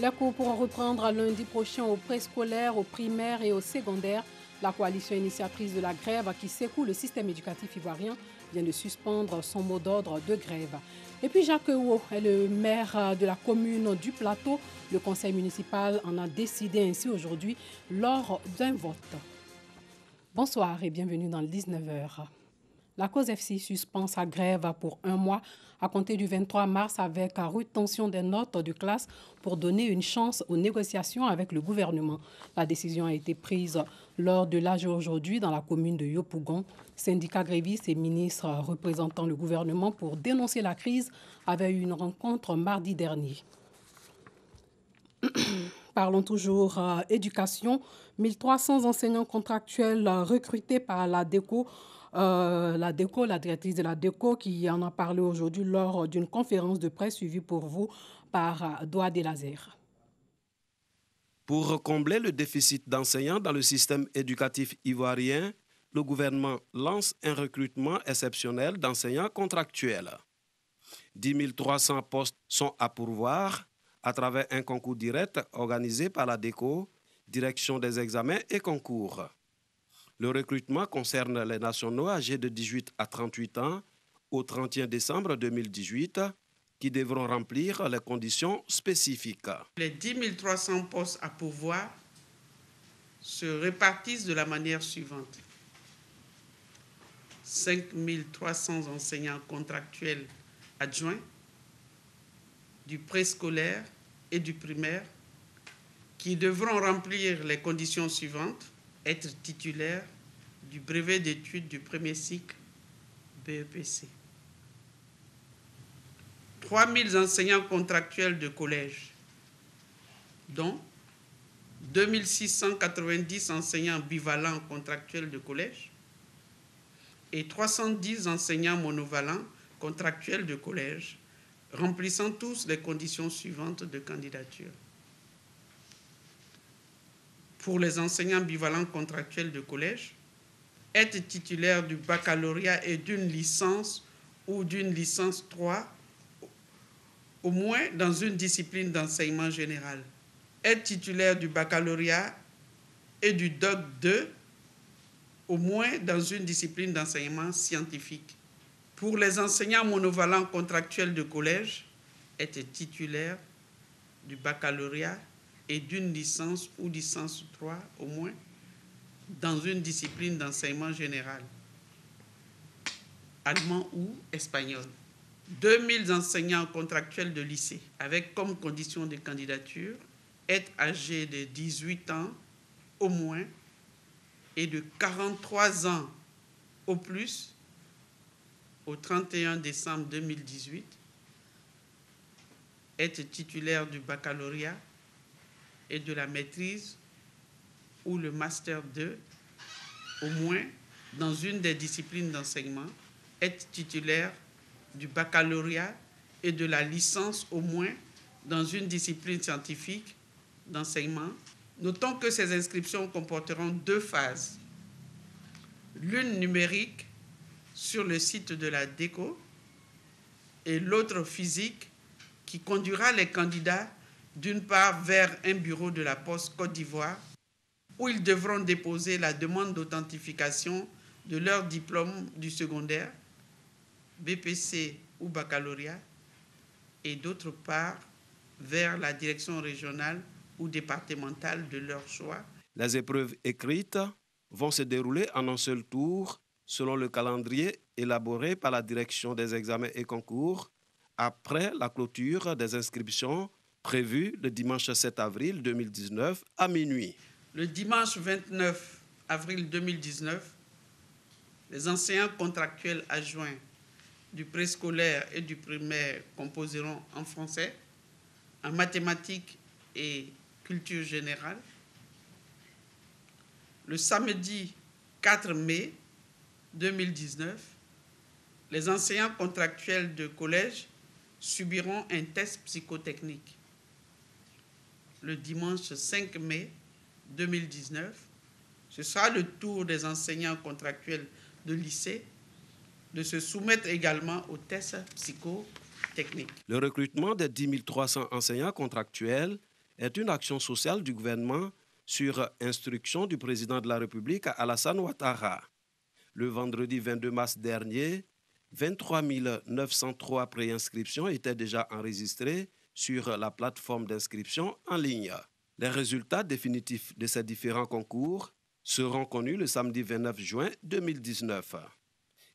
Les cours pourront reprendre lundi prochain au préscolaire, au primaire et au secondaire. La coalition initiatrice de la grève qui secoue le système éducatif ivoirien vient de suspendre son mot d'ordre de grève. Et puis Jacques Ewo est le maire de la commune du Plateau. Le conseil municipal en a décidé ainsi aujourd'hui lors d'un vote. Bonsoir et bienvenue dans le 19h. La cause FC suspend sa grève pour un mois à compter du 23 mars avec rétention des notes de classe pour donner une chance aux négociations avec le gouvernement. La décision a été prise lors de l'AG aujourd'hui dans la commune de Yopougon. Syndicats grévistes et ministres représentant le gouvernement pour dénoncer la crise avaient eu une rencontre mardi dernier. Parlons toujours éducation. 1300 enseignants contractuels recrutés par la DECO. La directrice de la DECO, qui en a parlé aujourd'hui lors d'une conférence de presse suivie pour vous par Doa Delazer. Pour combler le déficit d'enseignants dans le système éducatif ivoirien, le gouvernement lance un recrutement exceptionnel d'enseignants contractuels. 10 300 postes sont à pourvoir à travers un concours direct organisé par la DECO, Direction des examens et concours. Le recrutement concerne les nationaux âgés de 18 à 38 ans au 31 décembre 2018 qui devront remplir les conditions spécifiques. Les 10 300 postes à pourvoir se répartissent de la manière suivante. 5 300 enseignants contractuels adjoints du préscolaire et du primaire qui devront remplir les conditions suivantes: être titulaire du brevet d'études du premier cycle BEPC. 3 000 enseignants contractuels de collège, dont 2 690 enseignants bivalents contractuels de collège et 310 enseignants monovalents contractuels de collège, remplissant tous les conditions suivantes de candidature. Pour les enseignants bivalents contractuels de collège, être titulaire du baccalauréat et d'une licence ou d'une licence 3, au moins dans une discipline d'enseignement général. Être titulaire du baccalauréat et du DOC 2, au moins dans une discipline d'enseignement scientifique. Pour les enseignants monovalents contractuels de collège, être titulaire du baccalauréat et d'une licence ou licence 3 au moins dans une discipline d'enseignement général, allemand ou espagnol. 2000 enseignants contractuels de lycée avec comme condition de candidature être âgés de 18 ans au moins et de 43 ans au plus au 31 décembre 2018, être titulaire du baccalauréat et de la maîtrise ou le master 2, au moins dans une des disciplines d'enseignement, être titulaire du baccalauréat et de la licence au moins dans une discipline scientifique d'enseignement. Notons que ces inscriptions comporteront 2 phases. L'une numérique sur le site de la DECO et l'autre physique qui conduira les candidats d'une part vers un bureau de la Poste Côte d'Ivoire où ils devront déposer la demande d'authentification de leur diplôme du secondaire, BPC ou baccalauréat, et d'autre part vers la direction régionale ou départementale de leur choix. Les épreuves écrites vont se dérouler en un seul tour selon le calendrier élaboré par la direction des examens et concours après la clôture des inscriptions prévue le dimanche 7 avril 2019 à minuit. Le dimanche 29 avril 2019, les enseignants contractuels adjoints du préscolaire et du primaire composeront en français, en mathématiques et culture générale. Le samedi 4 mai 2019, les enseignants contractuels de collège subiront un test psychotechnique. Le dimanche 5 mai 2019, ce sera le tour des enseignants contractuels de lycée de se soumettre également aux tests psychotechniques. Le recrutement des 10 300 enseignants contractuels est une action sociale du gouvernement sur instruction du président de la République Alassane Ouattara. Le vendredi 22 mars dernier, 23 903 préinscriptions étaient déjà enregistrées sur la plateforme d'inscription en ligne. Les résultats définitifs de ces différents concours seront connus le samedi 29 juin 2019.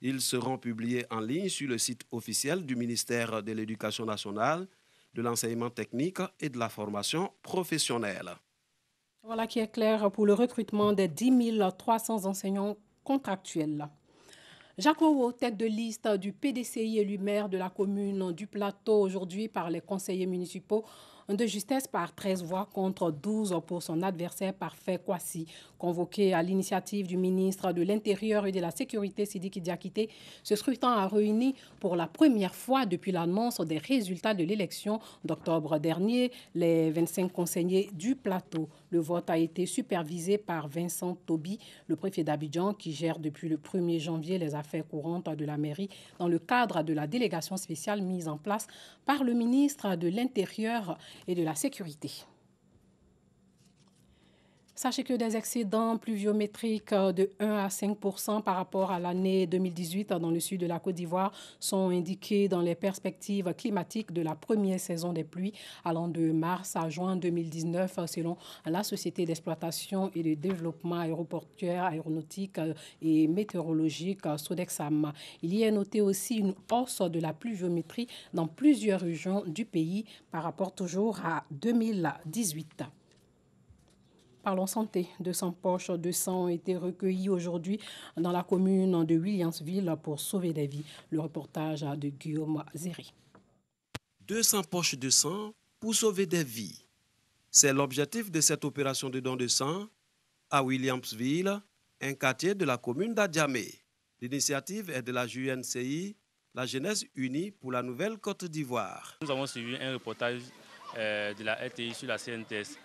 Ils seront publiés en ligne sur le site officiel du ministère de l'Éducation nationale, de l'enseignement technique et de la formation professionnelle. Voilà qui est clair pour le recrutement des 10 300 enseignants contractuels. Jacques Owo, tête de liste du PDCI élu maire de la commune du Plateau aujourd'hui par les conseillers municipaux de justesse par 13 voix contre 12 pour son adversaire Parfait Kwasi. Convoqué à l'initiative du ministre de l'Intérieur et de la Sécurité Sidiki Diakité, ce scrutin a réuni pour la première fois depuis l'annonce des résultats de l'élection d'octobre dernier les 25 conseillers du Plateau. Le vote a été supervisé par Vincent Toby, le préfet d'Abidjan, qui gère depuis le 1er janvier les affaires courantes de la mairie dans le cadre de la délégation spéciale mise en place par le ministre de l'Intérieur et de la Sécurité. Sachez que des excédents pluviométriques de 1 à 5% par rapport à l'année 2018 dans le sud de la Côte d'Ivoire sont indiqués dans les perspectives climatiques de la première saison des pluies allant de mars à juin 2019 selon la Société d'exploitation et de développement aéroportuaire, aéronautique et météorologique Sodexam. Il y est noté aussi une hausse de la pluviométrie dans plusieurs régions du pays par rapport toujours à 2018. Parlons santé. 200 poches de sang ont été recueillies aujourd'hui dans la commune de Williamsville pour sauver des vies. Le reportage de Guillaume Zéry. 200 poches de sang pour sauver des vies. C'est l'objectif de cette opération de don de sang à Williamsville, un quartier de la commune d'Adjamé. L'initiative est de la JUNCI, la Jeunesse Unie pour la Nouvelle Côte d'Ivoire. Nous avons suivi un reportage de la RTI sur la CNTS.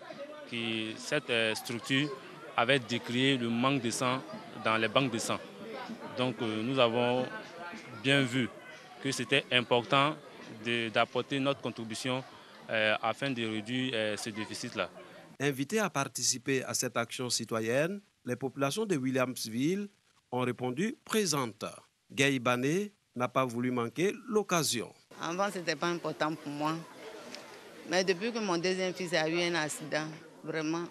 Cette structure avait décrié le manque de sang dans les banques de sang. Donc nous avons bien vu que c'était important d'apporter notre contribution afin de réduire ce déficit-là. Invités à participer à cette action citoyenne, les populations de Williamsville ont répondu présentes. Gaye Bané n'a pas voulu manquer l'occasion. Avant, ce n'était pas important pour moi. Mais depuis que mon deuxième fils a eu un accident, vraiment,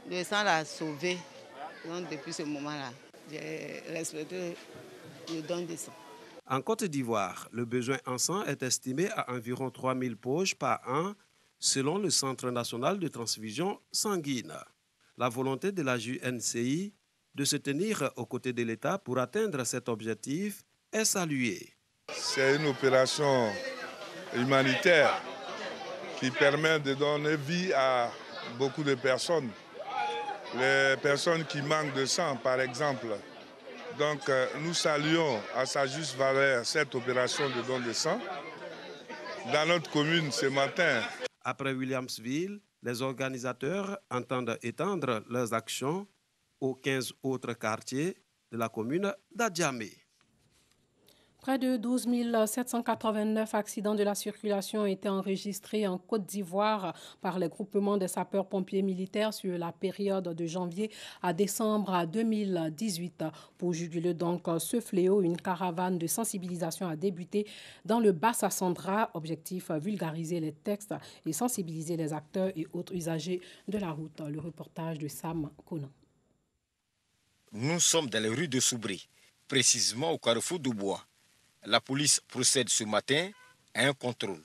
le sang l'a sauvé. Donc depuis ce moment-là, j'ai respecté le don de sang. En Côte d'Ivoire, le besoin en sang est estimé à environ 3000 poches par an, selon le Centre national de transfusion sanguine. La volonté de la JNCI de se tenir aux côtés de l'État pour atteindre cet objectif est saluée. C'est une opération humanitaire qui permet de donner vie à beaucoup de personnes. Les personnes qui manquent de sang, par exemple. Donc, nous saluons à sa juste valeur cette opération de don de sang. Dans notre commune ce matin. Après Williamsville, les organisateurs entendent étendre leurs actions aux 15 autres quartiers de la commune d'Adjamé. Près de 12 789 accidents de la circulation ont été enregistrés en Côte d'Ivoire par les groupements des sapeurs-pompiers militaires sur la période de janvier à décembre 2018. Pour juguler donc ce fléau, une caravane de sensibilisation a débuté dans le Bassa-Sandra. Objectif, vulgariser les textes et sensibiliser les acteurs et autres usagers de la route. Le reportage de Sam Conan. Nous sommes dans les rues de Soubri, précisément au carrefour du Bois. La police procède ce matin à un contrôle.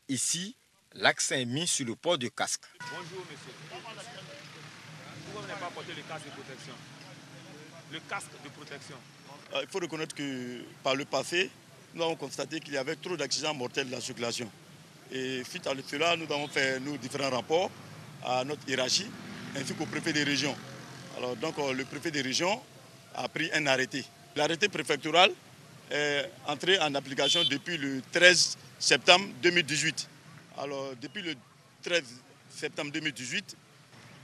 Ici, l'accent est mis sur le port du casque. Bonjour monsieur. Pourquoi vous n'avez pas porté le casque de protection? Le casque de protection. Il faut reconnaître que par le passé, nous avons constaté qu'il y avait trop d'accidents mortels de la circulation. Et suite à cela, nous avons fait nos différents rapports à notre hiérarchie ainsi qu'au préfet des régions. Alors donc le préfet des régions a pris un arrêté. L'arrêté préfectoral est entré en application depuis le 13 septembre 2018. Alors depuis le 13 septembre 2018,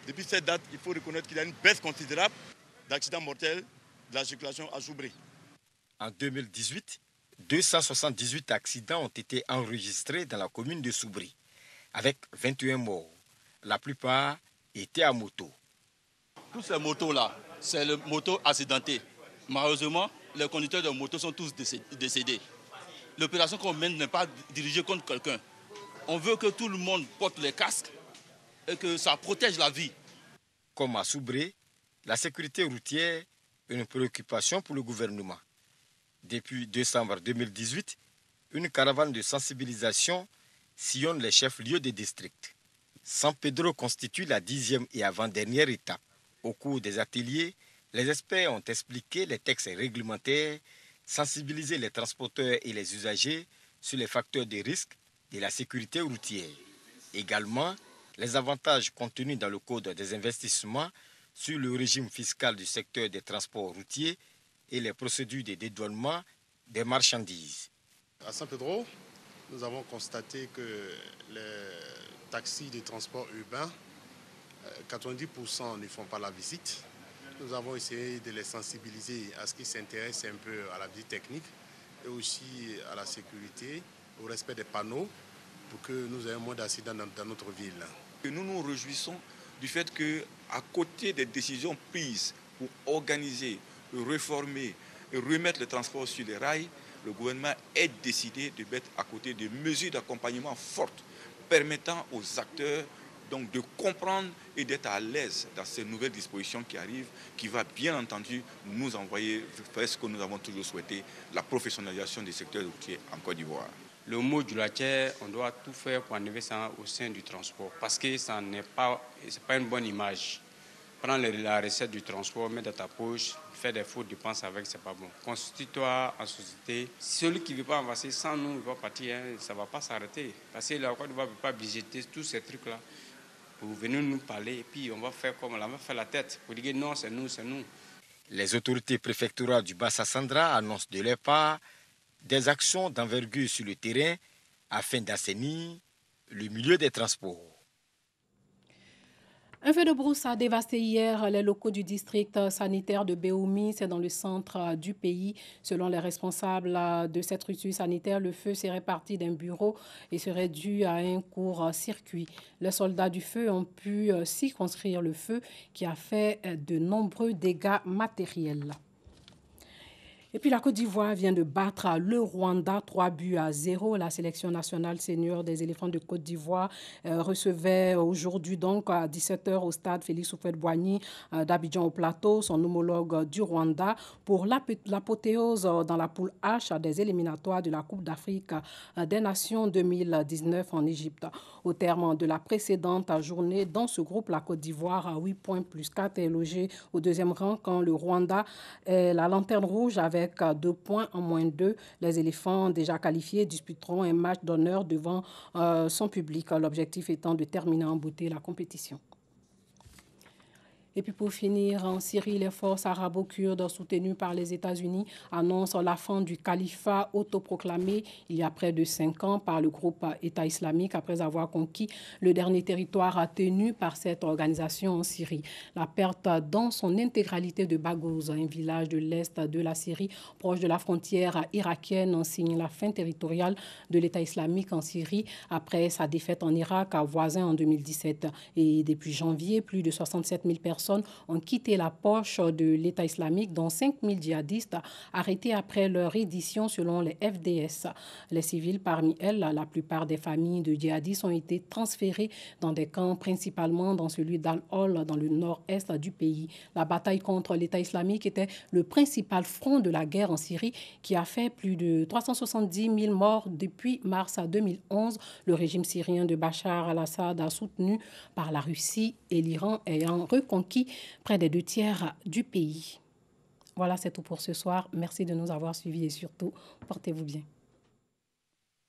depuis cette date, il faut reconnaître qu'il y a une baisse considérable d'accidents mortels de la circulation à Soubri. En 2018, 278 accidents ont été enregistrés dans la commune de Soubri. avec 21 morts. La plupart étaient à moto. Tous ces motos-là, c'est le moto accidenté. Malheureusement, les conducteurs de motos sont tous décédés. L'opération qu'on mène n'est pas dirigée contre quelqu'un. On veut que tout le monde porte les casques et que ça protège la vie. Comme à Soubré, la sécurité routière est une préoccupation pour le gouvernement. Depuis décembre 2018, une caravane de sensibilisation sillonne les chefs-lieux des districts. San Pedro constitue la 10e et avant-dernière étape. Au cours des ateliers, les experts ont expliqué les textes réglementaires, sensibilisé les transporteurs et les usagers sur les facteurs de risque de la sécurité routière. Également, les avantages contenus dans le Code des investissements sur le régime fiscal du secteur des transports routiers et les procédures de dédouanement des marchandises. À San Pedro, nous avons constaté que les taxis de transport urbain, 90% ne font pas la visite. Nous avons essayé de les sensibiliser à ce qu'ils s'intéressent un peu à la visite technique et aussi à la sécurité, au respect des panneaux pour que nous ayons moins d'accidents dans notre ville. Nous nous réjouissons du fait qu'à côté des décisions prises pour organiser, réformer et remettre le transport sur les rails, le gouvernement ait décidé de mettre à côté des mesures d'accompagnement fortes permettant aux acteurs donc de comprendre et d'être à l'aise dans ces nouvelles dispositions qui arrivent, qui va bien entendu nous envoyer vers ce que nous avons toujours souhaité, la professionnalisation du secteur routier en Côte d'Ivoire. Le mot du laitier, on doit tout faire pour enlever ça au sein du transport, parce que ça n'est pas une bonne image. Prendre la recette du transport, mettre dans ta poche, faire des fautes dépenses avec, c'est pas bon. Constitue-toi en société. Celui qui ne veut pas avancer sans nous, il va partir, hein, ça ne va pas s'arrêter. Parce que la Côte d'Ivoire ne peut pas budgéter tous ces trucs-là. Vous venez nous parler et puis on va faire comme on va faire la tête pour dire non, c'est nous, c'est nous. Les autorités préfectorales du Bassa-Sandra annoncent de leur part des actions d'envergure sur le terrain afin d'assainir le milieu des transports. Un feu de brousse a dévasté hier les locaux du district sanitaire de Béoumi, c'est dans le centre du pays. Selon les responsables de cette structure sanitaire, le feu serait parti d'un bureau et serait dû à un court-circuit. Les soldats du feu ont pu circonscrire le feu qui a fait de nombreux dégâts matériels. Et puis la Côte d'Ivoire vient de battre le Rwanda 3-0. La sélection nationale senior des éléphants de Côte d'Ivoire recevait aujourd'hui donc à 17h au stade Félix Houphouët-Boigny d'Abidjan au Plateau son homologue du Rwanda pour l'apothéose dans la poule H des éliminatoires de la Coupe d'Afrique des Nations 2019 en Égypte. Au terme de la précédente journée, dans ce groupe, la Côte d'Ivoire à 8 points plus 4 est logée au deuxième rang quand le Rwanda est la lanterne rouge avec 2 points en moins 2. Les éléphants déjà qualifiés disputeront un match d'honneur devant son public, l'objectif étant de terminer en beauté la compétition. Et puis pour finir, en Syrie, les forces arabo-kurdes soutenues par les États-Unis annoncent la fin du califat autoproclamé il y a près de 5 ans par le groupe État islamique après avoir conquis le dernier territoire tenu par cette organisation en Syrie. La perte dans son intégralité de Baghouz, un village de l'est de la Syrie proche de la frontière irakienne, signe la fin territoriale de l'État islamique en Syrie après sa défaite en Irak, voisin en 2017. Et depuis janvier, plus de 67 000 personnes ont quitté la poche de l'État islamique, dont 5 000 djihadistes arrêtés après leur édition selon les FDS. Les civils, parmi elles, la plupart des familles de djihadistes ont été transférées dans des camps, principalement dans celui d'Al-Hol, dans le nord-est du pays. La bataille contre l'État islamique était le principal front de la guerre en Syrie, qui a fait plus de 370 000 morts depuis mars 2011. Le régime syrien de Bachar al-Assad, soutenu par la Russie et l'Iran, ayant reconquis près des 2 tiers du pays. Voilà, c'est tout pour ce soir. Merci de nous avoir suivis et surtout, portez-vous bien.